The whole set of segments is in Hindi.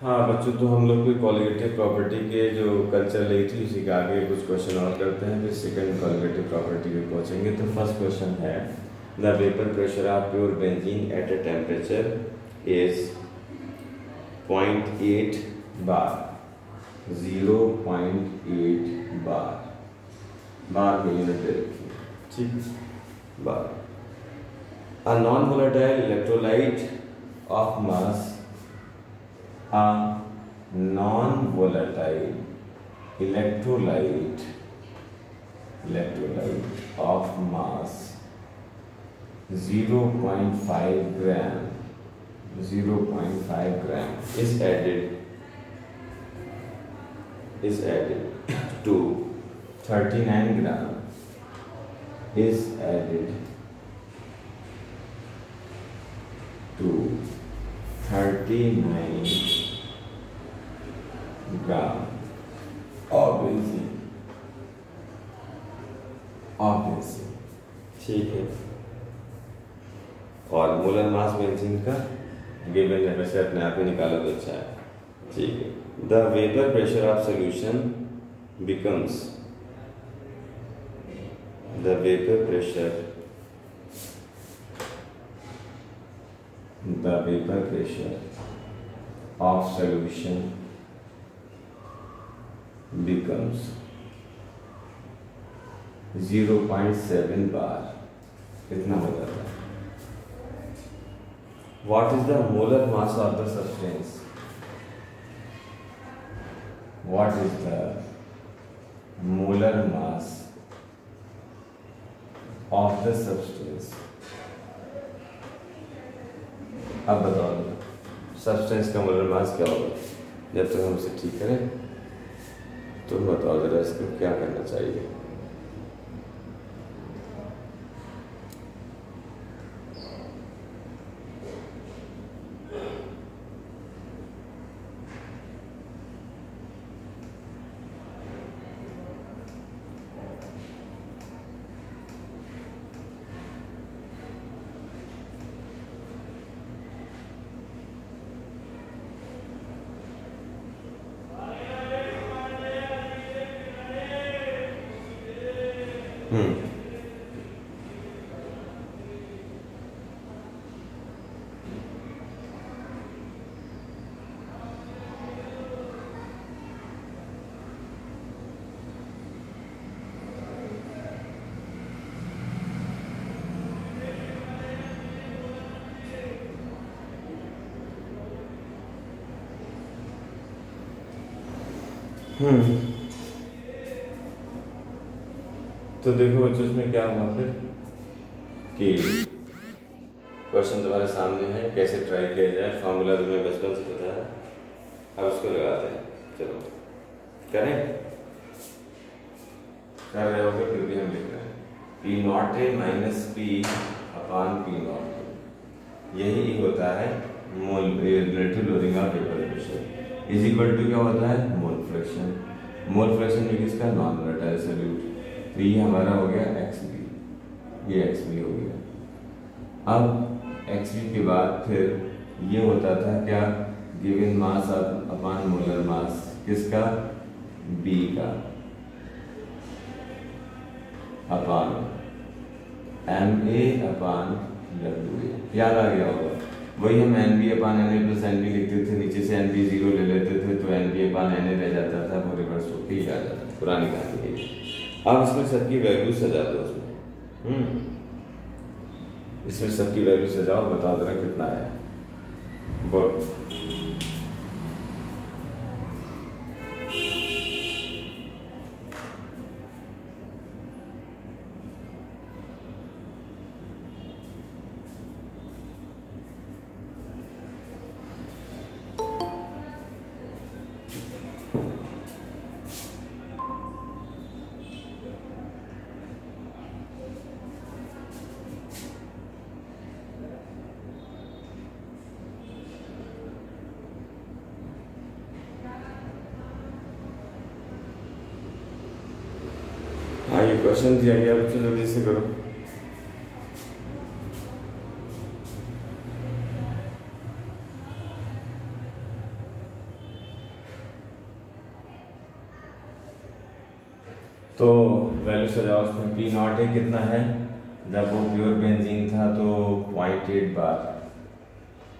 हाँ बच्चों, तो हम लोग कोई कॉलिगेटिव प्रॉपर्टी के जो कल्चर ली थी उसी के आगे कुछ क्वेश्चन और करते हैं, फिर सेकंड कॉलिगेटिव प्रॉपर्टी पे पहुंचेंगे। तो फर्स्ट क्वेश्चन है, the vapour pressure of pure benzene at a temperature is 0.8 bar. 0.8 bar में यूनिट दे रखी है, ठीक। Bar a non volatile electrolyte of mass a non-volatile electrolyte of mass 0.5 gram is added to 39 gram is added to 39 gram of benzene, ठीक है। और मोलर मास बेंजीन का गिवन है, वैसे अपने आप ही निकालो तो अच्छा है, ठीक है। The vapour pressure of solution becomes the vapour pressure of solution becomes 0.7 bar, इतना हो जाता है। What is the molar mass of the substance? What is the molar mass of the substance? अब बताओ सब्सटेंस का मोलर मास क्या होगा? जब तक हम इसे ठीक करें तुम बताओ जरा इसको क्या करना चाहिए। तो देखो बच्चों इसमें क्या हुआ फिर कि क्वेश्चन तुम्हारे सामने है, कैसे ट्राई किया जाए। फॉर्मूला तुम्हें बचपन से पता है, अब उसको लगाते हैं। चलो करें, कर रहे होगे फिर भी हम लिख रहे हैं P naught A minus P upon P naught, यही होता है mole relative lowering of vapour pressure is equal to क्या होता है मोल फ्रैक्शन। मोल फ्रैक्शन में किसका नॉन वोलेटाइल सॉल्यूट, तो ये हमारा हो गया XV, ये XV हो गया। अब XV के बाद फिर ये होता था क्या, given mass upon molar mass किसका, B का अपॉन MA अपॉन WA, याद आ गया होगा। वही हम NB upon NA plus NB लिखते थे, नीचे से NB 0 ले लेते थे तो NB अपॉन NA रह जाता था, वो रिवर्स होके ही आ जाता था, पुरानी कहानी है। अब इसमें सबकी वैल्यू सजा दो उसमें, इसमें सबकी वैल्यू सजाओ, बताओ जरा कितना है। बोल ये क्वेश्चन दिया गया बच्चों, जल्दी से करो। तो वैल्यू सजाओ उसमें। पी नॉट है कितना है, जब वो प्योर बेंजीन था तो 0.8 बार,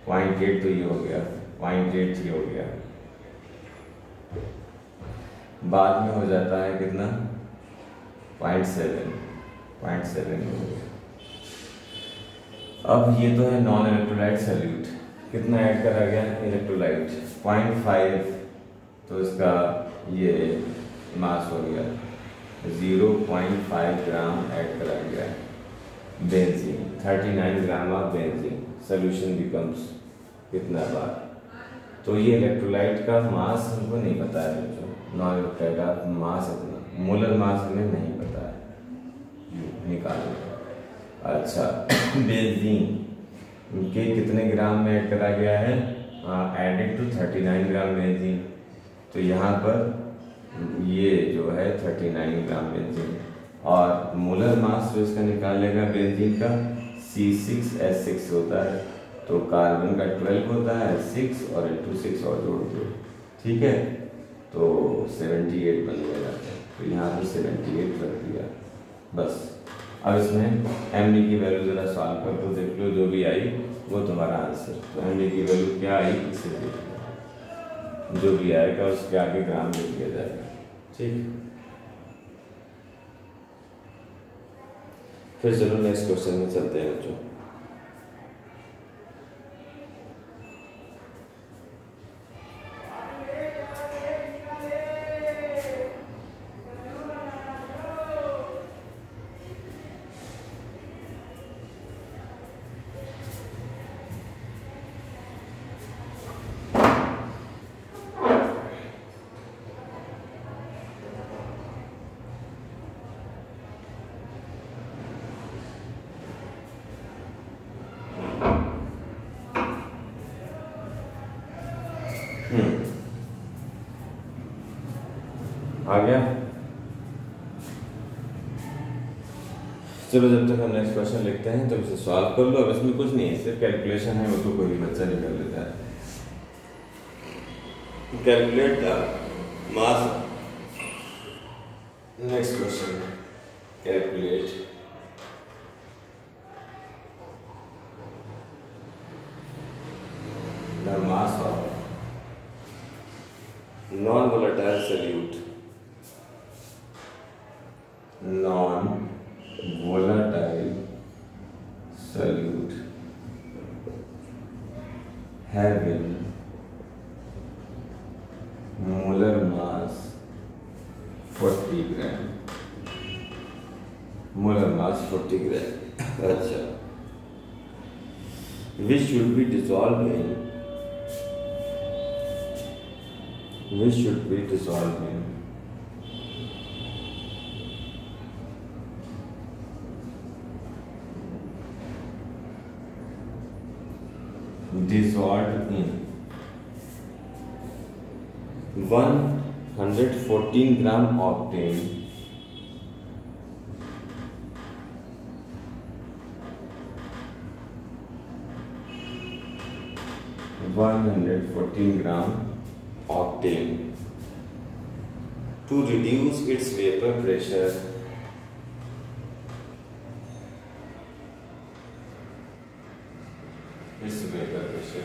0.8 तो ये हो गया, 0.83 हो गया। बाद में हो जाता है कितना, 0.7 हो गया। अब ये तो है नॉन इलेक्ट्रोलाइट सॉल्यूट, कितना ऐड करा गया इलेक्ट्रोलाइट 0.5, तो इसका ये मास हो गया 0.5 ग्राम ऐड करा गया benzene, 39 gram of benzene. Solution becomes कितना बार, तो ये इलेक्ट्रोलाइट का मास हमको नहीं पता है बच्चों, नॉन इलेक्ट्रोलाइट का मास इतना, मोलर मास हमें नहीं पता है, निकालना। अच्छा बेंजीन के कितने ग्राम में ऐड करा गया है, एडेड टू 39 ग्राम बेंजीन, तो यहाँ पर ये जो है 39 ग्राम बेंजीन, और मोलर मास जो इसका निकालेगा बेंजीन का C6H6 होता है, तो कार्बन का 12 होता है 6 और इंटू 6 और जोड़ दो, ठीक है, तो 78 बन गया, तो यहाँ पर 78 रख दिया बस। अब इसमें एम डी की वैल्यू ज़रा सॉल्व कर दो, देख लो जो भी आई वो तुम्हारा आंसर। तो एम डी की वैल्यू क्या आई इसे देख लो, जो भी आएगा उसके आगे ग्राम लिख दिया जाएगा, ठीक। फिर चलो नेक्स्ट क्वेश्चन में चलते हैं बच्चों। आ गया, चलो जब तक हम नेक्स्ट क्वेश्चन लिखते हैं तो इसे सॉल्व कर लो। अब इसमें कुछ नहीं है, सिर्फ कैलकुलेशन है, वो तो कोई भी बच्चा नहीं कर लेता है। Calculate the mass, next question, calculate the mass of non volatile solute, non volatile solute having molar mass 40 gram, molar mass 40 gram। अच्छा, which should be dissolved in, which should be dissolved in dissolved in 114 gram octane, 114 gram octane to reduce its vapor pressure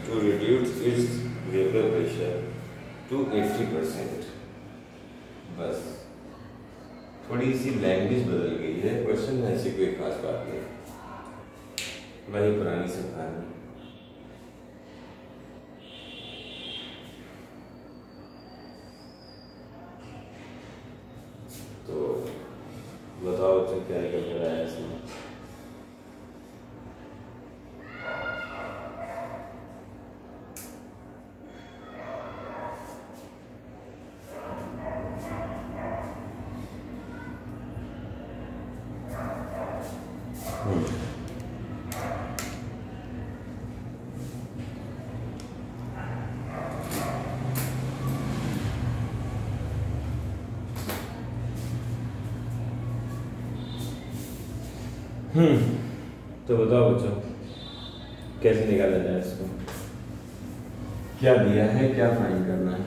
to reduce its vapor pressure to 80%। बस थोड़ी सी लैंग्वेज बदल गई है, क्वेश्चन में ऐसी कोई खास बात नहीं, वही पुरानी सब कहानी। तो बताओ तो क्या निकल कर आया इसमें। तो बताओ बच्चों कैसे निकाला जाए इसको, क्या दिया है, क्या फाइंड करना है।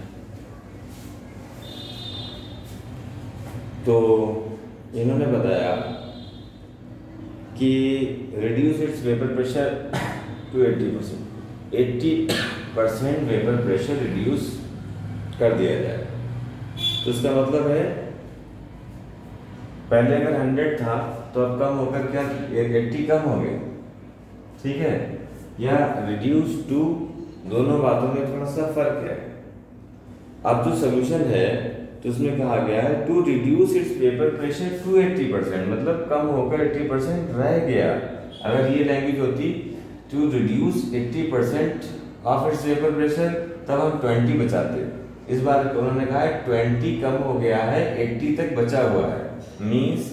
तो इन्होंने बताया कि reduce its vapour pressure to 80%, 80% vapour pressure reduce कर दिया जाए। तो इसका मतलब है पहले अगर 100 था तो अब कम होकर क्या 80 कम हो गया, ठीक है, या रिड्यूस टू, दोनों बातों में थोड़ा सा फर्क है। अब जो सोल्यूशन है तो उसमें कहा गया है to reduce its vapour pressure to 80%, मतलब कम होकर 80% रह गया। अगर ये लैंग्वेज होती to reduce 80% of its vapour pressure, तब हम 20 बचाते। इस बार उन्होंने कहा है 20 कम हो गया है, 80 तक बचा हुआ है। मीन्स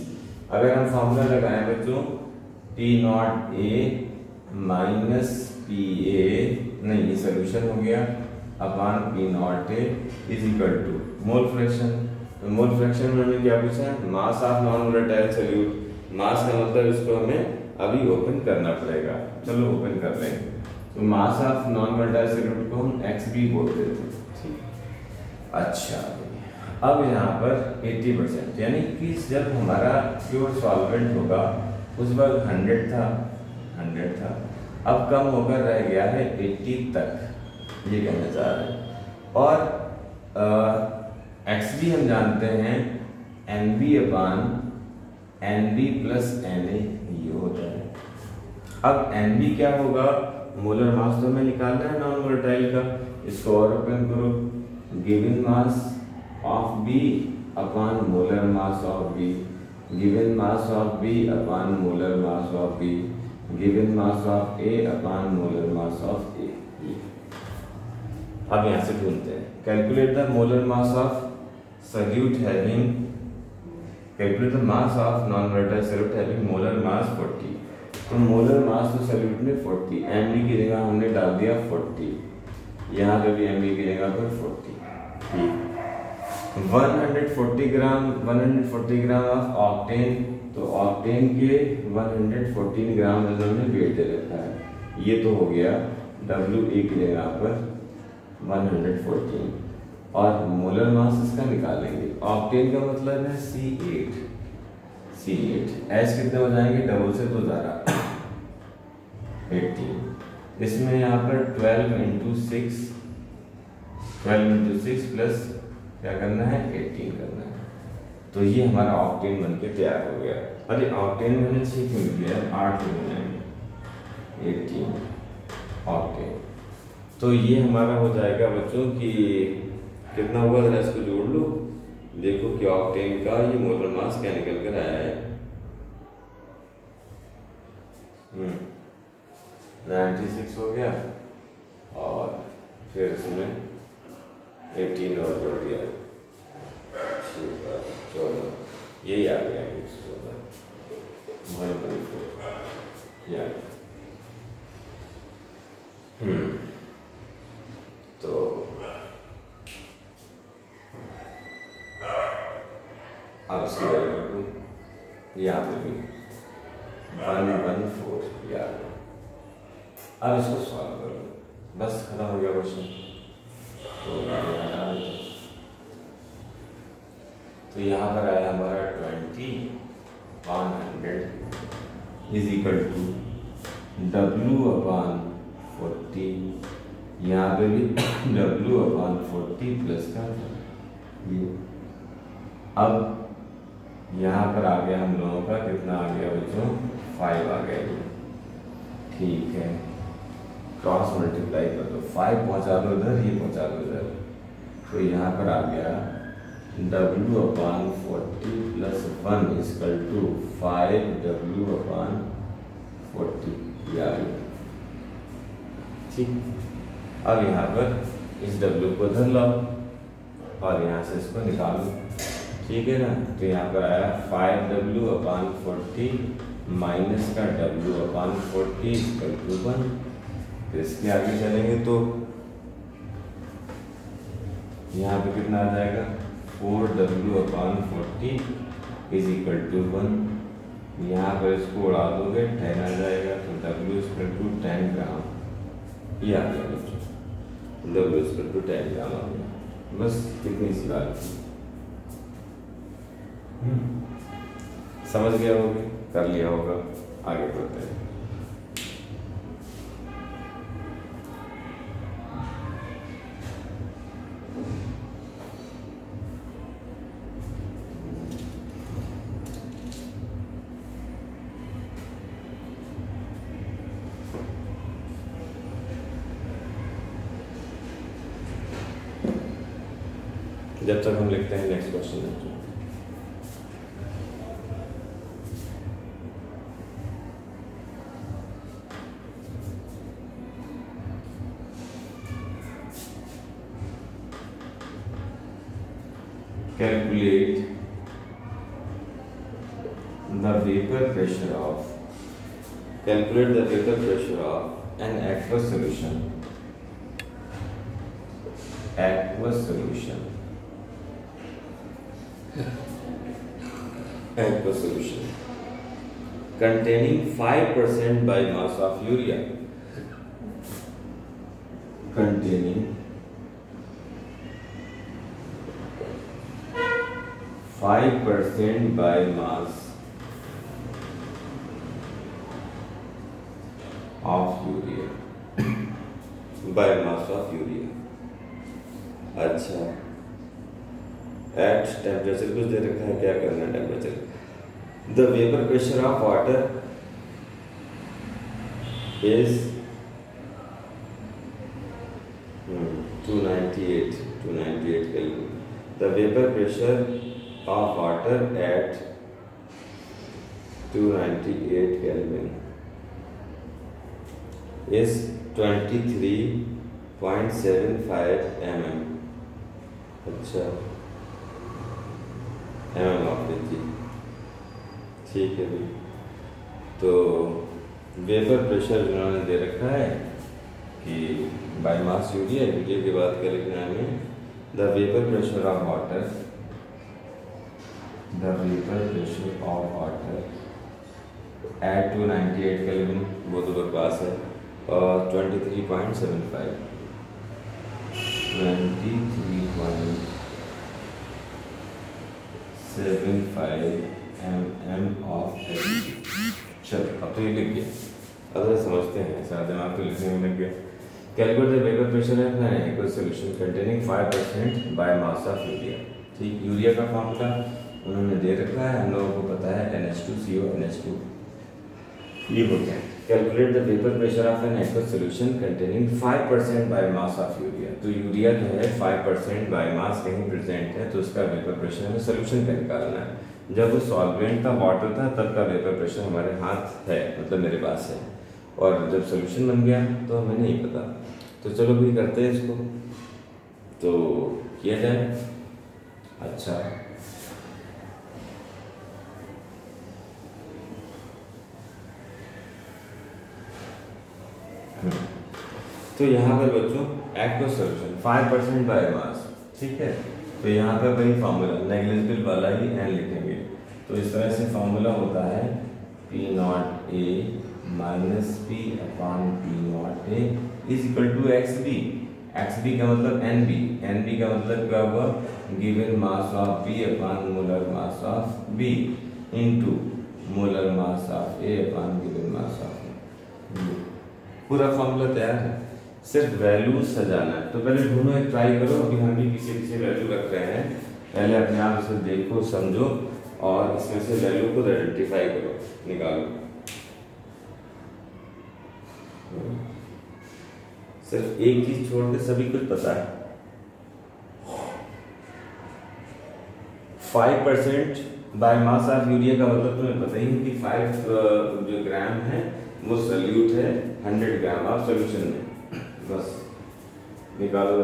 अगर हम फॉर्मूला लगाएं बच्चों, P naught A minus PA, नहीं ये सोल्यूशन हो गया, upon P naught A is equal to mole fraction. तो मोल फ्रैक्शन में हमने क्या पूछा है, mass of non volatile solute. Mass का मतलब इसको हमें अभी ओपन करना पड़ेगा, चलो ओपन कर लेंगे। तो मास ऑफ नॉन वोलेटाइल सॉल्यूट को हम XB बोल देते हैं। अच्छा, अब यहाँ पर 80%, यानी कि जब हमारा प्योर सॉल्वेंट होगा उस वक्त 100 था, अब कम होकर रह गया है 80 तक, ये कहना चाह रहे हैं। और XB हम जानते हैं NB अपान NB प्लस NA, ये होता है। अब NB क्या होगा, मोलर मास तो हमें निकालना है नॉन वोलेटाइल का, इसको और ओपन करो, given mass of B upon molar mass of B, given mass of B upon molar mass of B, given mass of A upon molar mass of A। अब यहाँ से ढूंढते हैं, calculate the molar mass of solute having, calculate the mass of non volatile solute having molar mass 40। तो मोलर मास तो सॉल्यूट में 40, MB की जगह हमने डाल दिया 40, यहाँ पे भी MB की जगह पर 40। 140 ग्राम ऑफ ऑक्टेन, तो ऑक्टेन के 114 ग्राम इन्होंने वेट दे रखा है, ये तो हो गया WA की जगह पर 114, और मोलर मास इसका निकालेंगे। ऑक्टेन का मतलब है C8, H कितने हो जाएंगे, डबल से तो ज़्यादा 18, इसमें यहाँ पर 12 इंटू 6 प्लस क्या करना है 18 करना है। तो ये हमारा ऑक्टेन बनके तैयार हो गया। अरे ऑक्टेन मैंने 6 क्यों लिया, 8 क्यों बनाएंगे, 18 ऑक्टेन। तो ये हमारा हो जाएगा बच्चों कि कितना होगा, जरा इसको जोड़ लो, देखो कि ऑक्टेन का ये मोलर मास क्या निकल कर आया है। 96 हो गया, और फिर इसमें 18 और जोड़ दिया, 14, यही आ गया 114। तो अब इसकी वैल्यू यहाँ पे भी 114 याद। अब इसको सॉल्व करो, बस खत्म हो गया क्वेश्चन। तो यहाँ पर आया हमारा 20/100 is equal to W upon 40, यहाँ पे भी W अपॉन 40 प्लस का ये। अब यहाँ पर आ गया हम लोगों का कितना आ गया बच्चों, 5 आ गया, ठीक है। क्रॉस मल्टीप्लाई कर दो, 5 पहुँचा दो इधर, ये पहुँचा दो इधर, तो यहाँ पर आ गया W upon 40 plus 1 equal to 5W upon 40, यार ठीक। अब यहाँ पर इस W को धर लो और यहाँ से इसको निकालो, ठीक है ना। तो यहाँ पर आया 5W अपॉन 40 माइनस का W अपॉन 40 इक्वल टू 1। तो इसके आगे चलेंगे तो यहाँ पे कितना आ जाएगा, 4W upon 40 is equal to 1। यहाँ पर इसको उड़ा दोगे 10 आ जाएगा, तो W इक्वल टू 10 ग्राम, ये आ गया बच्चों, W इक्वल टू 10 ग्राम आ गया। बस कितनी सी बात थी। समझ गया होगा, कर लिया होगा। आगे बढ़ते हैं। जब तक हम लिखते हैं next question. Calculate the vapor pressure of an aqueous solution containing 5% by mass of urea, containing 5% by mass of urea अच्छा, एट टेम्परेचर कुछ दे रखा है, क्या करना है temperature. The vapour pressure of water is 298 kelvin. The vapour pressure of water at 298 Kelvin is 23.75 mm। अच्छा, mm ऑफ लीजिए, ठीक है भाई। तो वेपर प्रेशर जिन्होंने दे रखा है कि बाय मास यूरिया की बात करें हमें, the vapour pressure of water at 298 Kelvin, वो तो बकवास है, और 23.75 mm of Hg। चलो अब तो ये लिख गया, अब समझते हैं, सारा दिमाग तो लिखने में लग गया। Calculate the vapour pressure of an aqueous solution containing 5% by mass of urea. ठीक, यूरिया का फॉर्मूला उन्होंने दे रखा है, हम लोगों को पता है NH2CO NH2। ये हो गया। Calculate the vapour pressure of an aqueous solution containing 5% by mass of urea. तो यूरिया जो है 5% बाय मास कहीं प्रेजेंट है, तो उसका वेपर प्रेशर हमें सॉल्यूशन का निकालना है। जब वो सॉल्वेंट का वाटर था तब का वेपर प्रेशर हमारे हाथ है, मतलब मेरे पास है, और जब सॉल्यूशन बन गया तो हमें नहीं पता। तो चलो भी करते हैं इसको, तो किया जाए। अच्छा, तो यहाँ पर बच्चों एक्वस सॉल्यूशन 5% बाय मास, ठीक है। तो यहाँ पर वही फार्मूला नेग्लिजिबल वाला ही एन लिखेंगे। तो इस तरह से फार्मूला होता है P0A minus P/P0A is equal to XB। XB का मतलब NB, NB का मतलब क्या हुआ, given mass of B upon molar mass of B into molar mass of A upon given mass of B। पूरा फॉर्मूला तैयार है, सिर्फ वैल्यू सजाना है। तो पहले ढूंढो, एक ट्राई करो। अभी हम भी पीछे वैल्यू रख रहे हैं, पहले अपने आप इसे देखो समझो और इसमें से वैल्यू को आइडेंटिफाई करो, निकालो। सिर्फ एक चीज छोड़ के सभी कुछ पता है। 5% बाय मास ऑफ यूरिया का मतलब तुम्हें पता ही है कि 5 जो ग्राम है वो सॉल्यूट है 100 ग्राम ऑफ सॉल्यूशन में। बस निकालो।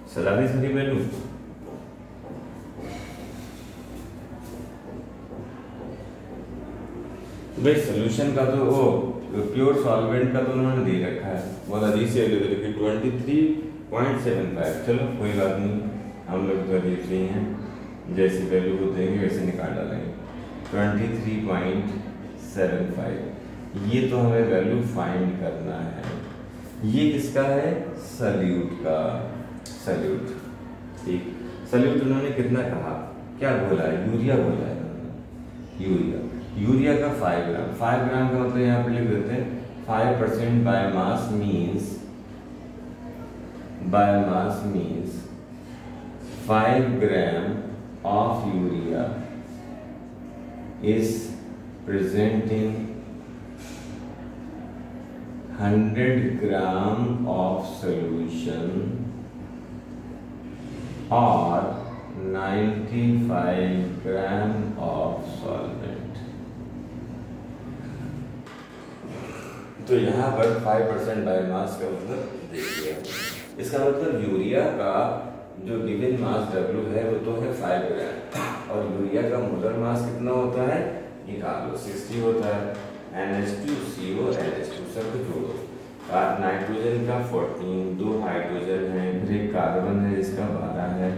सजा दी सारी वैल्यू। भाई सोल्यूशन का तो वो प्योर सॉल्वेंट का तो उन्होंने दे रखा है, बहुत अजीब से वैल्यू दे रखी 23.75। चलो कोई बात नहीं, हम लोग तो अजीब से ही हैं, जैसी वैल्यू को देंगे वैसे निकाल डालेंगे। 23.75 ये तो हमें वैल्यू फाइंड करना है। ये किसका है? सल्यूट का। सल्यूट, ठीक। सल्यूट उन्होंने कितना कहा, क्या बोला है? यूरिया बोला है। यूरिया, यूरिया का 5 ग्राम। 5 ग्राम का मतलब यहाँ पे लिख देते हैं 5% biomass means 5 gram of urea is present in 100 gram of solution or 95 gram of solvent। तो यहाँ पर 5% बायोमास का मतलब देखिए, इसका मतलब यूरिया का जो गिवन मास W है वो तो है 5 ग्राम, और यूरिया का मोलर मास कितना होता है निकाल लो, 60 होता है। NH2CO NH2 सब जोड़ो, नाइट्रोजन का 14, 2 हाइड्रोजन है, फिर एक कार्बन है जिसका 12 है,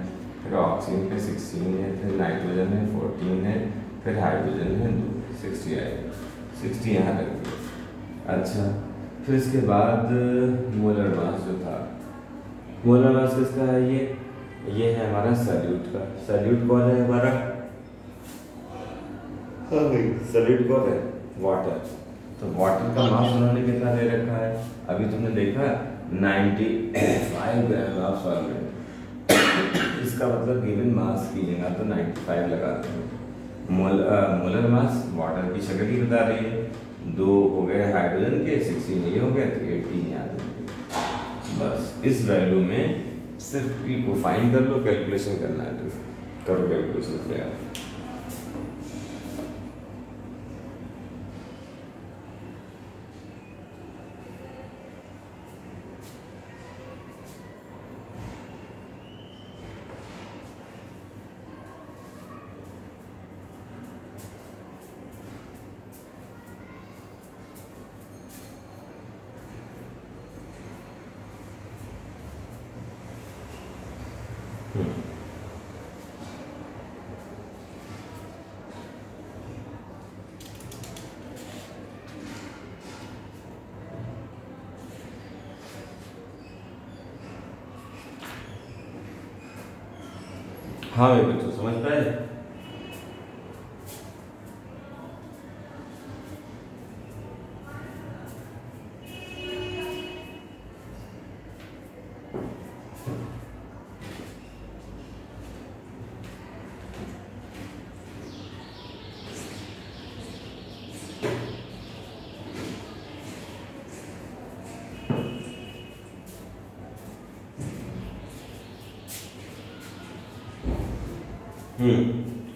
फिर ऑक्सीजन का 16 है, फिर नाइट्रोजन है 14 है, फिर हाइड्रोजन है 2, 60 आएगा। 60 यहाँ रख दिया। अच्छा, फिर इसके बाद मोलर मास जो था, मोलर मास किसका है? ये है हमारा सल्यूट का। सल्यूट कौन है हमारा? हाँ भाई, सल्यूट कौन है? वाटर। तो वाटर का मास उन्होंने कितना दे रखा है? अभी तुमने देखा 95 ग्राम ऑफ सॉल्वेंट। इसका मतलब गिवन मास की जगह तो 95 लगाते हैं। मोलर मास वाटर की शक्ल ही बता रही है, 2 हो गए हाइड्रोजन के, 16 ये हो गए, तो 18 याद रखिए। बस इस वैल्यू में सिर्फ पी को फाइंड कर लो, कैलकुलेशन करना है तो करो कैलकुलेशन पे यार। हाँ मेरे बच्चों समझ पाए?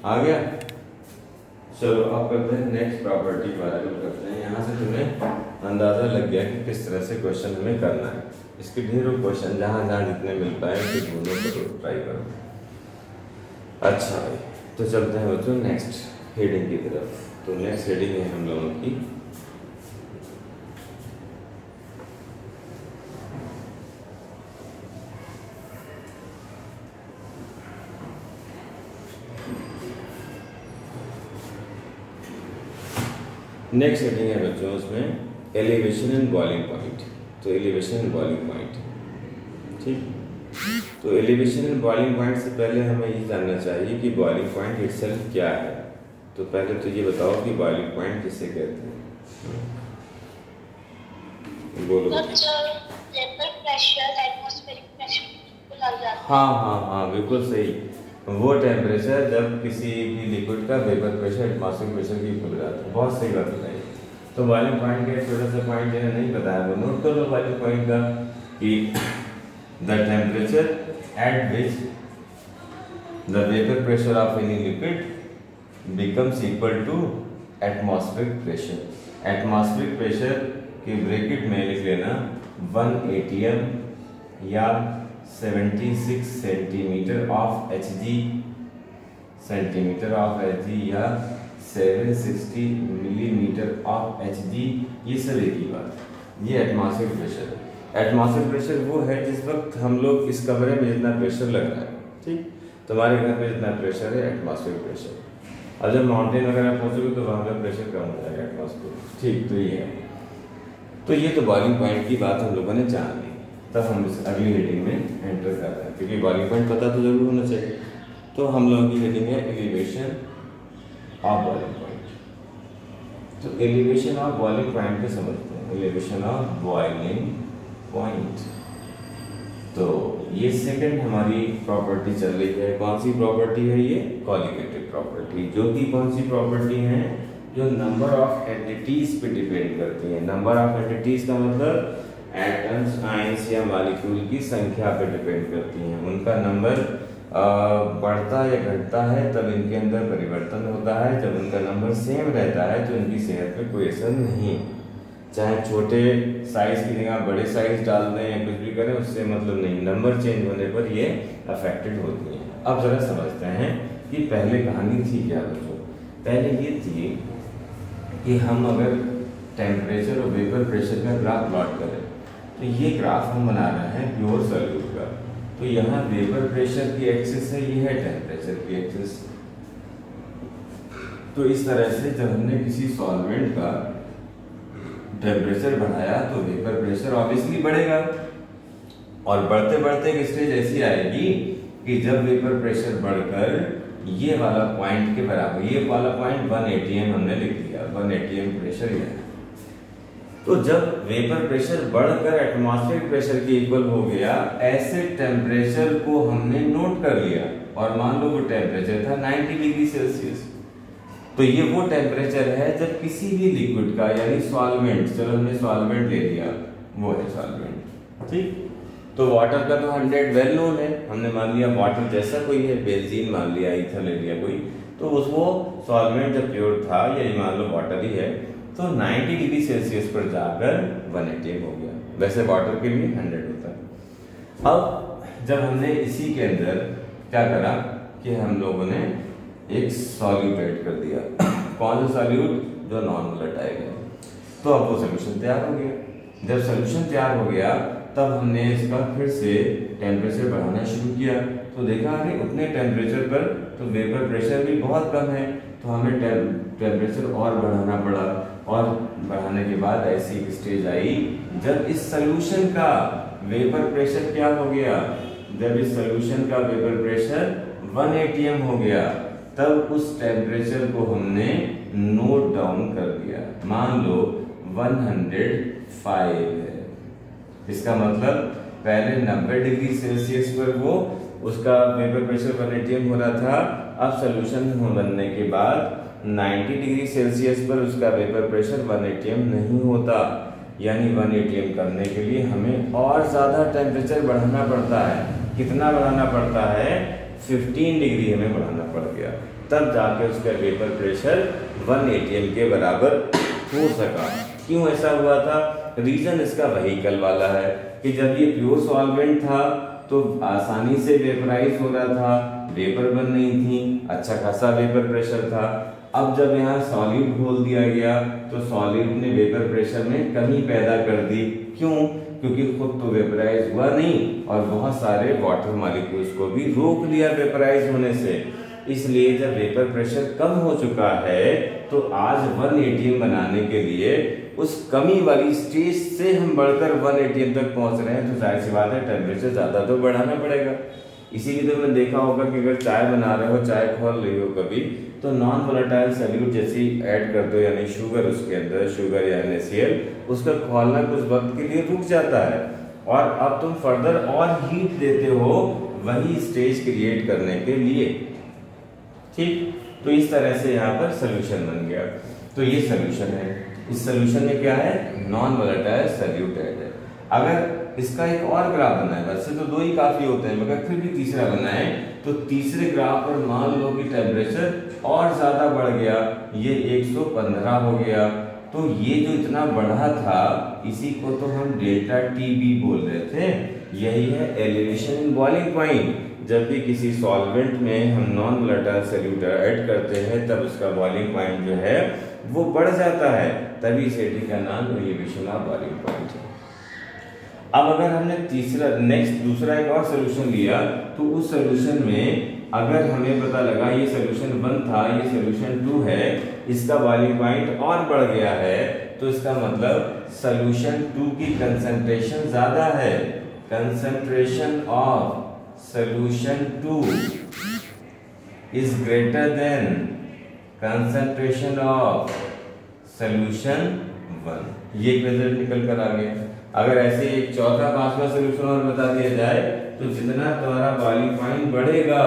आ गया। चलो अब करते हैं नेक्स्ट प्रॉपर्टी के बारे में करते हैं। यहाँ से तुम्हें अंदाजा लग गया कि किस तरह से क्वेश्चन हमें करना है। इसके ढेरों क्वेश्चन जहाँ जहाँ जितने मिल पाए तो दोनों को ट्राई करो। अच्छा भाई, तो चलते हैं बच्चों नेक्स्ट हेडिंग की तरफ। तो नेक्स्ट हेडिंग है हम लोगों की नेक्स्ट हेडिंग है बच्चों उसमें एलिवेशन एंड बॉइलिंग पॉइंट। तो एलिवेशन एंड बॉइलिंग पॉइंट, ठीक। तो एलिवेशन एंड बॉइलिंग पॉइंट से पहले हमें ये जानना चाहिए कि बॉइलिंग पॉइंट इटसेल्फ क्या है। तो पहले तो ये बताओ कि बॉइलिंग पॉइंट किसे कहते हैं? बोलो। हाँ, बिल्कुल सही। वो टेम्परेचर जब किसी भी लिक्विड का वेपर प्रेशर एटमॉस्फेरिक प्रेशर की इक्वल हो जाता है। बहुत सही बात बताई। तो बॉइलिंग पॉइंट का एक छोटा सा पॉइंट जिन्हें नहीं बताया वो नोट कर लो बॉइलिंग पॉइंट का कि the temperature at which the vapour pressure of any liquid becomes equal to atmospheric pressure. Atmospheric pressure के ब्रैकेट में लिख लेना 1 atm या 76 centimetre of Hg, centimetre of Hg या 760 मिलीमीटर ऑफ Hg, ये सब एक ही बात है। ये एटमॉस्फेरिक प्रेशर है। एटमॉस्फेरिक प्रेशर वो है जिस वक्त हम लोग इस कमरे में जितना प्रेशर लग रहा है, ठीक, तुम्हारे घर में जितना प्रेशर है एटमॉस्फेरिक प्रेशर। अब जब माउंटेन वगैरह पहुंचोगे तो वहाँ का प्रेशर कम हो जाएगा एटमॉस्फेरिक, ठीक। तो ये है, तो ये तो बॉइलिंग पॉइंट की बात हम लोगों ने जान ली। तब हम इस अगली हेडिंग में एंटर कर रहे हैं, क्योंकि बॉइलिंग पॉइंट पता तो जरूर होना चाहिए। तो हम लोगों की हेडिंग है एलिवेशन ऑफ बॉइलिंग पॉइंट। तो एलिवेशन ऑफ बॉइलिंग पॉइंट को समझते हैं, एलिवेशन ऑफ बॉइलिंग पॉइंट। तो ये सेकंड हमारी प्रॉपर्टी चल रही है। कौन सी प्रॉपर्टी है ये? कॉलिगेटिव प्रॉपर्टी, जो कि कौन सी प्रॉपर्टी है? जो नंबर ऑफ एंटिटीज पे डिपेंड करती है। नंबर ऑफ एंटिटीज का मतलब एटम्स, आयंस या मॉलिक्यूल की संख्या पे डिपेंड करती हैं। उनका नंबर बढ़ता या घटता है तब इनके अंदर परिवर्तन होता है। जब उनका नंबर सेम रहता है तो इनकी सेहत में कोई असर नहीं। चाहे छोटे साइज की जगह बड़े साइज डाल दें या कुछ भी करें, उससे मतलब नहीं, नंबर चेंज होने पर ये अफेक्टेड होती हैं। अब जरा समझते हैं कि पहले कहानी थी क्या बच्चों। पहले ये थी कि हम अगर टेम्परेचर और वेपर प्रेशर का ग्राफ प्लॉट करें, तो ये ग्राफ हम बना रहे हैं प्योर सॉल्यूट का। तो यहाँ वेपर प्रेशर की एक्सिस है, ये है टेम्परेचर की एक्सिस। तो इस तरह से जब हमने किसी सॉल्वेंट का टेम्परेचर बढ़ाया तो वेपर प्रेशर ऑब्वियसली बढ़ेगा, और बढ़ते बढ़ते एक स्टेज ऐसी आएगी कि जब वेपर प्रेशर बढ़कर ये वाला पॉइंट के बराबर, ये वाला पॉइंट 1 atm हमने लिख दिया, 1 atm प्रेशर ये है। तो जब वेपर प्रेशर बढ़कर एटमॉस्फेरिक प्रेशर के इक्वल हो गया, ऐसे टेम्परेचर को हमने नोट कर लिया, और मान लो वो टेम्परेचर था 90 डिग्री सेल्सियस। तो ये वो टेम्परेचर है जब किसी भी लिक्विड का, यानी सॉल्वेंट, चलो हमने सॉल्वेंट ले लिया, वो है सॉल्वेंट, ठीक। तो वाटर का तो 100 वेल नोन है, हमने मान लिया वाटर जैसा कोई है, बेंजीन मान लिया, ईथर ले लिया कोई, तो उसको सॉल्वेंट जब प्योर था, या मान लो वाटर ही है, तो 90 डिग्री सेल्सियस पर जाकर 1 atm हो गया। वैसे वाटर के लिए 100 होता है। अब जब हमने इसी के अंदर क्या करा कि हम लोगों ने एक सॉल्यूट ऐड कर दिया। कौन सा सॉल्यूट? जो नॉन वोलेटाइल है। तो अब वो सोल्यूशन तैयार हो गया। जब सोल्यूशन तैयार हो गया तब हमने इसका फिर से टेम्परेचर बढ़ाना शुरू किया, तो देखा कि उतने टेम्परेचर पर तो वेपर प्रेशर भी बहुत कम है, तो हमें टेम्परेचर और बढ़ाना पड़ा, और बढ़ाने के बाद ऐसी एक स्टेज आई जब इस सोल्यूशन का वेपर प्रेशर क्या हो गया, जब इस सोल्यूशन का वेपर प्रेशर 1 atm हो गया, तब उस टेम्परेचर को हमने नोट डाउन कर दिया। मान लो 105 है, इसका मतलब पहले 90 डिग्री सेल्सियस पर वो उसका वेपर प्रेशर 1 atm हो रहा था। अब सोल्यूशन बनने के बाद 90 डिग्री सेल्सियस पर उसका वेपर प्रेशर 1 atm नहीं होता, यानी 1 atm करने के लिए हमें और ज्यादा टेम्परेचर बढ़ाना पड़ता है। कितना बढ़ाना पड़ता है? 15 डिग्री हमें बढ़ाना पड़ गया, तब जाके उसका वेपर प्रेशर 1 atm के बराबर हो सका। क्यों ऐसा हुआ था? रीजन इसका व्हीकल वाला है कि जब ये प्योर सॉल्वेंट था तो आसानी से वेपराइज हो रहा था, वेपर बन नहीं थी, अच्छा खासा वेपर प्रेशर था। अब जब यहाँ सॉल्यूट घोल दिया गया तो सॉल्यूट ने वेपर प्रेशर में कमी पैदा कर दी। क्यों? क्योंकि खुद तो वेपराइज हुआ नहीं और बहुत सारे वाटर मॉलिक्यूल्स को भी रोक लिया वेपराइज होने से। इसलिए जब वेपर प्रेशर कम हो चुका है तो आज 1 atm बनाने के लिए उस कमी वाली स्टेज से हम बढ़कर 1 atm तक पहुंच रहे हैं, तो जाहिर सी बात है टेम्परेचर ज्यादा तो बढ़ाना पड़ेगा। इसीलिए तो मैंने देखा होगा कि अगर चाय बना रहे हो, चाय खोल रही हो कभी, तो नॉन वोलेटाइल सॉल्यूट जैसी ऐड कर दो, यानी शुगर उसके अंदर, शुगर या NaCl, उसका खोलना कुछ वक्त के लिए रुक जाता है, और अब तुम फर्दर और हीट देते हो वही स्टेज क्रिएट करने के लिए, ठीक। तो इस तरह से यहाँ पर सोल्यूशन बन गया। तो ये सोल्यूशन है। इस सोल्यूशन में क्या है? नॉन वोलेटाइल सॉल्यूट ऐड है। अगर इसका एक और ग्राफ बनाए, वैसे तो 2 ही काफी होते हैं, मगर फिर भी तीसरा बनाए, तो तीसरे ग्राफ पर मान लो कि टेम्परेचर और ज्यादा बढ़ गया, ये 115 हो गया। तो ये जो इतना बढ़ा था इसी को तो हम डेल्टा टी भी बोल रहे थे। यही है एलिवेशन इन बॉइलिंग पॉइंट। जब भी किसी सॉल्वेंट में हम नॉन वोलेटाइल सॉल्यूट ऐड करते हैं तब उसका बॉइलिंग पॉइंट जो है वो बढ़ जाता है, तभी इस एडी का नाम एलिवेशन ऑफ बॉइलिंग पॉइंट है। अब अगर हमने दूसरा एक और सोल्यूशन लिया तो उस सोल्यूशन में अगर हमें पता लगा ये सोल्यूशन 1 था, ये सोल्यूशन 2 है, इसका बॉइलिंग पॉइंट और बढ़ गया है, तो इसका मतलब सोल्यूशन 2 की कंसंट्रेशन ज्यादा है। Concentration of solution 2 is greater than concentration of solution 1। ये रिजल्ट निकल कर आ गया। अगर ऐसे एक चौथा पांचवा सोल्यूशन और बता दिया जाए तो जितना तुम्हारा बॉइलिंग पॉइंट बढ़ेगा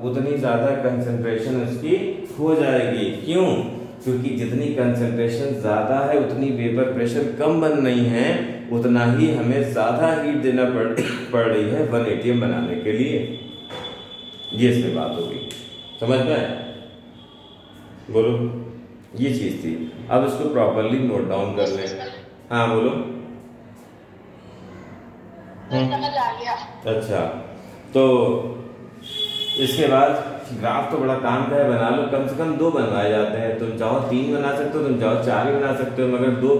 उतनी ज्यादा कंसंट्रेशन उसकी हो जाएगी। क्यों? क्योंकि जितनी कंसंट्रेशन ज्यादा है उतनी वेपर प्रेशर कम बन रही है, उतना ही हमें ज्यादा हीट देना पड़ रही है 1 ATM बनाने के लिए। ये इसमें बात होगी, समझ में? बोलो, ये चीज थी। अब इसको प्रॉपरली नोट डाउन कर लें। हाँ बोलो। समझ आ गया। अच्छा, तो इसके बाद ग्राफ तो बड़ा काम का है, बना लो। कम से कम 2 बनवाए जाते हैं। तुम चाहो 3 बना सकते हो, तुम चाहो 4 ही बना सकते हो, मगर दो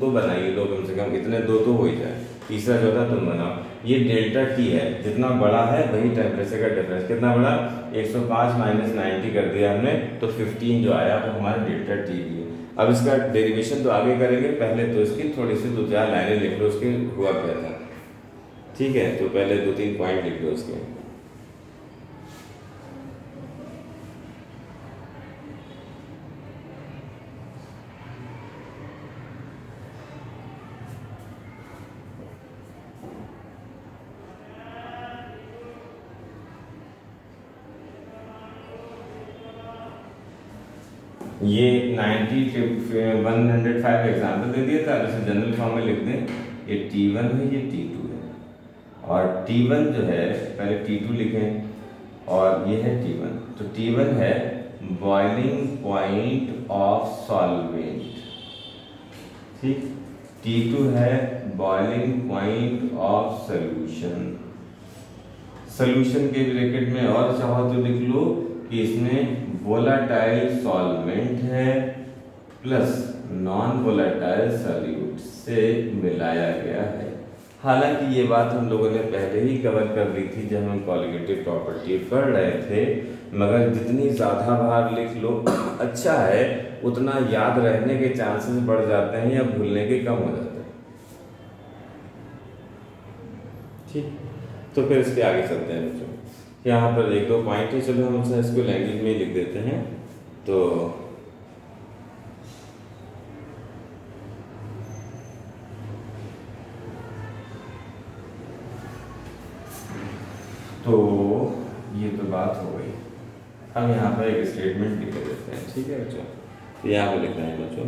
तो बनाइए, 2 कम से कम, इतने 2 तो हो ही जाए। तीसरा चौथा तुम बनाओ। ये डेल्टा टी है, जितना बड़ा है वही टेम्परेचर का डिफरेंस। कितना बड़ा? 105 माइनस 90 कर दिया हमने, तो 15 जो आया वो हमारा डेल्टा टी है। अब इसका डेरिवेशन तो आगे करेंगे, पहले तो इसकी थोड़ी सी 2-4 लाइनें लिख लो, उसके हुआ क्या था। ठीक है, तो पहले 2-3 पॉइंट लिख लो उसके। ये 105 एग्जाम्पल दे दिया था, जैसे जनरल फॉर्म में लिख दें। ये T1 है, ये T2 है, और T1 जो है पहले T2 लिखें और ये है T1। तो T1 है बॉइलिंग पॉइंट ऑफ सॉल्वेंट, ठीक। T2 है boiling point of solution. Solution के ब्रैकेट में और चाहो तो लिख लो कि इसमें वोलाटाइल सॉल्वेंट है प्लस नॉन वोलाटाइल सॉल्यूट से मिलाया गया है। हालांकि ये बात हम लोगों ने पहले ही कवर कर ली थी जब हम कॉलिगेटिव प्रॉपर्टी पढ़ रहे थे, मगर जितनी ज़्यादा बार लिख लो अच्छा है, उतना याद रहने के चांसेस बढ़ जाते हैं या भूलने के कम हो जाते हैं। ठीक, तो फिर इसके आगे चलते हैं बच्चों। यहाँ पर 1-2 पॉइंट है, चलो हम इसको लैंग्वेज में लिख देते हैं। तो ये तो बात हो गई। हम यहाँ पर एक स्टेटमेंट लिख देते हैं, ठीक है बच्चों। तो यहाँ पर लिखना है बच्चों,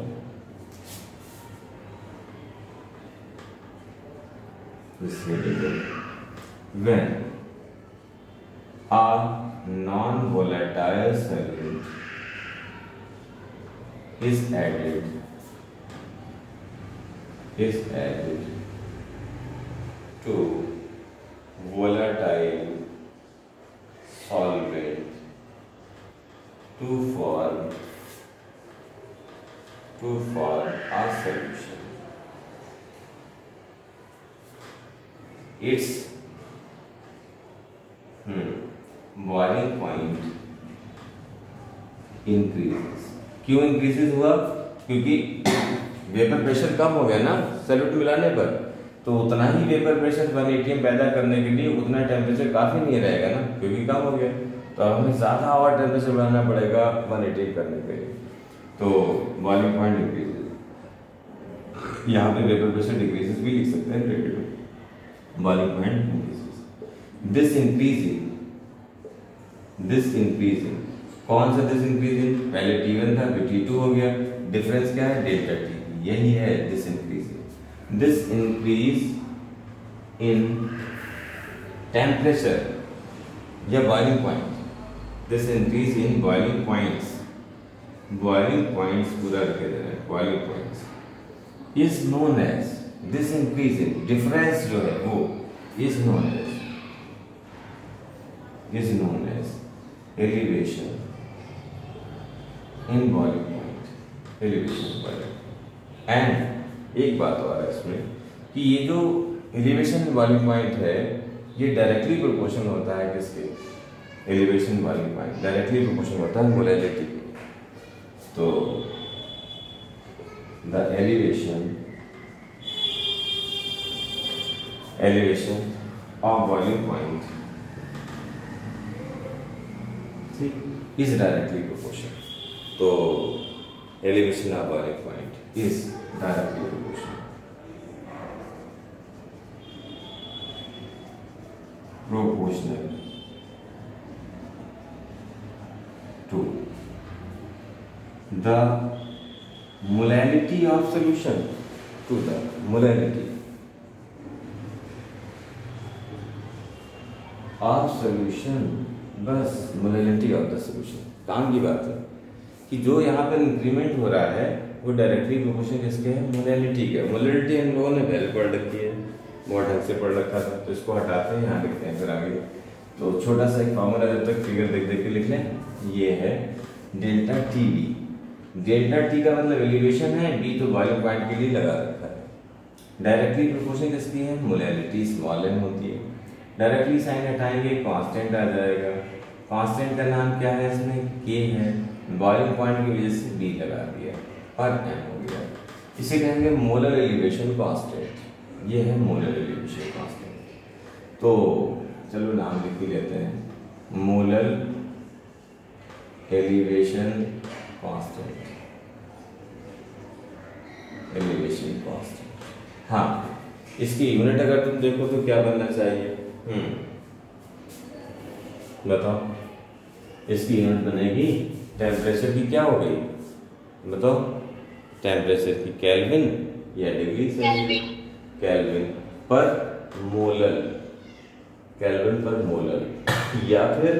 when a non-volatile solute is added to volatile solvent to form a solution, its boiling point increases। क्यों इंक्रीजेस हुआ? क्योंकि वेपर प्रेशर कम हो गया ना सॉल्यूट मिलाने पर, तो उतना ही वेपर प्रेशर 1 ATM पैदा करने के लिए उतना टेम्परेचर काफी नहीं रहेगा ना, क्योंकि कम हो गया। तो अब हमें ज्यादा और टेम्परेचर बढ़ाना पड़ेगा 1 ATM करने के लिए, तो बॉइलिंग पॉइंट इंक्रीजेस। यहाँ पे वेपर प्रेशर डिक्रीजेस भी लिख सकते हैं ब्रैकेट में, boiling point increases. This increasing, कौन सा दिस इंक्रीजिंग? पहले T1 था, फिर T2 हो गया। डिफरेंस क्या है? Delta T। यही है this increasing. This increase in temperature या boiling point, this increase in boiling points पूरा रखे दे रहे हैं, boiling points is known as, this increase in difference जो है वो is known as is known as elevation in boiling point, elevation boiling. And एक बात और है इसमें कि ये जो एलिवेशन बॉइलिंग पॉइंट है ये डायरेक्टली प्रोपोर्शनल होता है किसके, elevation boiling point directly proportional होता है मोलैलिटी के। तो the elevation of boiling point is directly proportional. तो elevation of boiling point is directly proportional to the molality of solution, to the molality of solution, बस मोलैलिटी ऑफ द सोल्यूशन। काम की बात है कि जो यहाँ पर इंक्रीमेंट हो रहा है वो डायरेक्टली प्रोपोर्शनल किसके है, मोलैलिटी के। मोलैलिटी हम लोगों ने वैल्यू पढ़ रखी है, बहुत ढंग से पढ़ रखा था, तो इसको हटाते हैं, यहाँ लिखते हैं फिर आगे। तो छोटा सा एक फॉर्मूला जब तक फिगर देख देख के लिख लें, ये है delta T b. Delta T का मतलब एलिवेशन है, बी तो बॉइलिंग पॉइंट के लिए लगा रखा है। डायरेक्टली प्रोपोर्शनल किसकी है, मोलैलिटी स्मॉल एन होती है। डायरेक्टली साइन हटाएंगे, कांस्टेंट आ जाएगा। कांस्टेंट का नाम क्या है, इसमें के है, बॉइलिंग पॉइंट की वजह से बी लगा दिया और एम हो गया। इसे कहेंगे मोलर एलिवेशन कांस्टेंट। ये है मोलर एलिवेशन कांस्टेंट। तो चलो नाम लिख ही लेते हैं, molar elevation constant, elevation constant. हाँ, इसकी यूनिट अगर तुम देखो तो क्या बनना चाहिए, बताओ। इसकी यूनिट बनेगी टेम्परेचर की, क्या हो गई बताओ, टेम्परेचर की केल्विन या डिग्री सेल्सियस, केल्विन पर मोलर, केल्विन पर मोलर, या फिर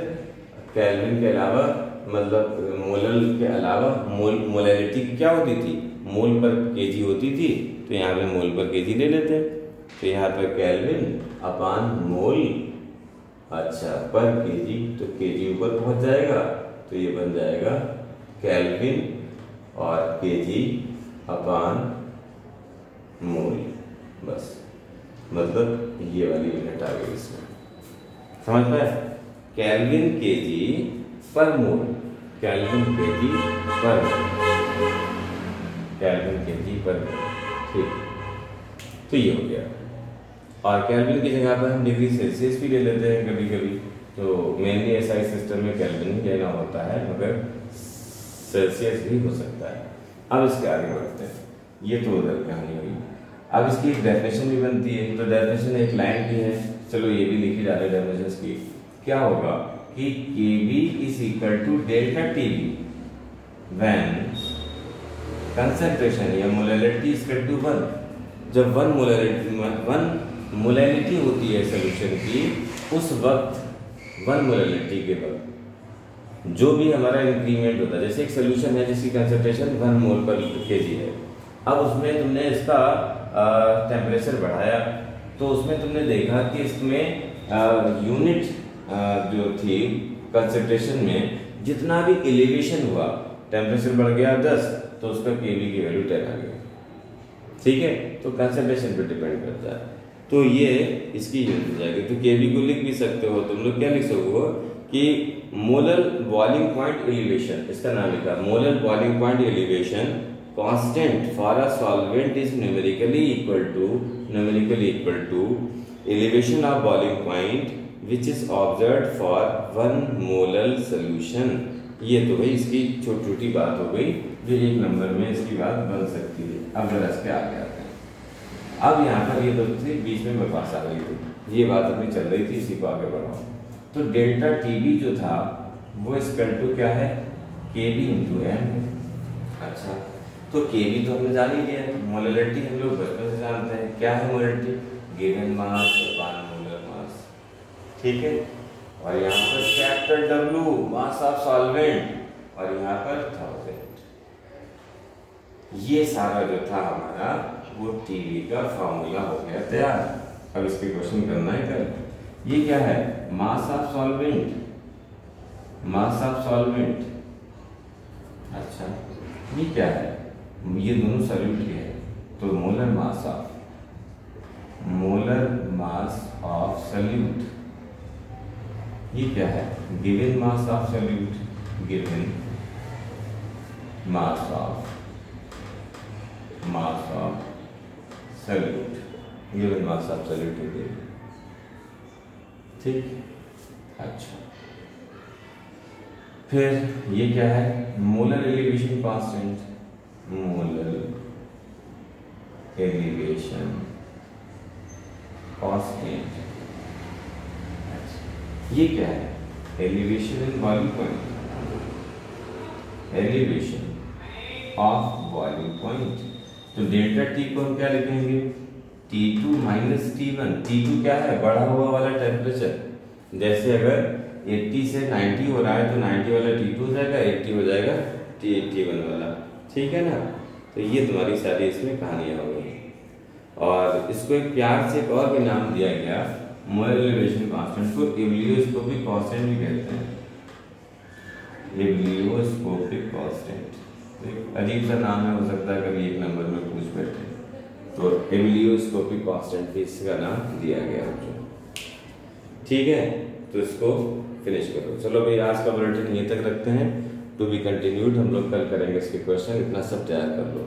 केल्विन के अलावा मतलब मोलर के अलावा मोलैलिटी की क्या होती थी, मोल पर केजी होती थी, तो यहाँ पे मोल पर केजी ले लेते हैं। तो यहाँ पर केल्विन अपान मोल, अच्छा पर केजी, तो केजी ऊपर पहुंच जाएगा, तो ये बन जाएगा केल्विन और केजी अपान मोल, बस। मतलब ये वाली यूनिट आ गई इसमें, समझ पाए, केल्विन केजी पर मोल, केल्विन केजी पर मोल, केल्विन केजी पर मोल, ठीक। तो ये हो गया। और केल्विन की जगह पर हम डिग्री सेल्सियस भी ले लेते हैं कभी कभी, तो मेनली एसआई सिस्टम में केल्विन ही लेना होता है, मगर सेल्सियस भी हो सकता है। अब इसके आगे बढ़ते हैं, ये तो उधर कहानी हुई। अब इसकी एक डेफिनेशन भी बनती है, तो डेफिनेशन एक लाइन की है, चलो ये भी लिखी जा रही है डेफिनेशन की। क्या होगा कि Kb is equal to delta Tb when concentration या मोलैलिटी इज इक्वल टू 1। जब वन मोलैलिटी होती है सोल्यूशन की, उस वक्त वन मोलैलिटी के वक्त जो भी हमारा इंक्रीमेंट होता है, जैसे एक सोल्यूशन है जिसकी कंसंट्रेशन 1 मोल पर केजी है, अब उसमें तुमने इसका टेम्परेचर बढ़ाया, तो उसमें तुमने देखा कि इसमें यूनिट जो थी कंसंट्रेशन में जितना भी एलिवेशन हुआ, टेम्परेचर बढ़ गया 10, तो उसका केवी की वैल्यू 10 आ गई, ठीक है। तो कंसंट्रेशन पे डिपेंड करता है, तो ये इसकी यूनिट हो जाएगी। तो केवी को लिख भी सकते हो तुम लोग, क्या लिख सको कि मोलर बॉइलिंग पॉइंट एलिवेशन, इसका नाम लिखा molar boiling point elevation constant for a solvent is numerically equal to elevation of boiling point which is observed for 1 molar solution. ये तो भाई इसकी छोटी छोटी बात हो गई जो एक नंबर में इसकी बात बन सकती है। अब जरा इसके आगे आते हैं। अब यहाँ पर ये दोस्तों बीच में बकवास आ गई थी, ये बात अपनी चल रही थी, इसी को आगे बढ़ाओ। तो डेल्टा टीबी जो था वो इक्वल टू क्या है, केबी इंटू एम। अच्छा, तो केबी तो हमने जान ही लिया, मोलैलिटी हम लोग बचपन से जानते हैं, क्या है molality, given mass upon molar mass, ठीक है। और यहाँ पर capital W mass of solvent, और यहाँ पर 1000। ये सारा जो था हमारा वो टीवी का फॉर्मूला हो गया तैयार। अब इसके क्वेश्चन करना है कल। ये क्या है? Mass of solvent, mass of solvent. अच्छा ये क्या है? ये दोनों सॉल्यूट के हैं, तो मोलर मास ऑफ सॉल्यूट, ये क्या है? Given mass of solute, given mass of solute, given mass of solute है, ठीक। अच्छा फिर ये क्या है? Molar elevation constant, molar elevation constant. ये क्या है? Elevation in boiling point, elevation of boiling point. तो डेल्टा टी को हम क्या लिखेंगे? T2 minus T1। T2 क्या है? बढ़ा हुआ वाला टेम्परेचर। जैसे अगर 80 से 90 हो रहा है तो 90 वाला T2 हो जाएगा, 80 हो जाएगा T1 वाला, ठीक है ना। तो ये तुम्हारी सारी इसमें कहानियाँ हो गई। और इसको एक प्यार से एक और भी नाम दिया गया, मोलर एलिवेशन कांस्टेंट को एब्लियोस्कोपिक कांस्टेंट भी कहते हैं, एब्लियोस्कोपिक कांस्टेंट। एक अजीब सा नाम है, हो सकता है कभी एक नंबर में पूछ बैठे, तो एब्लियोस्कोपिक कांस्टेंट भी इसका नाम दिया गया है, ठीक है। तो इसको फिनिश करो। चलो भाई आज का बुलेटिन यहीं तक रखते हैं, टू बी कंटिन्यूड। हम लोग कल करेंगे इसके क्वेश्चन, इतना सब तैयार कर लो।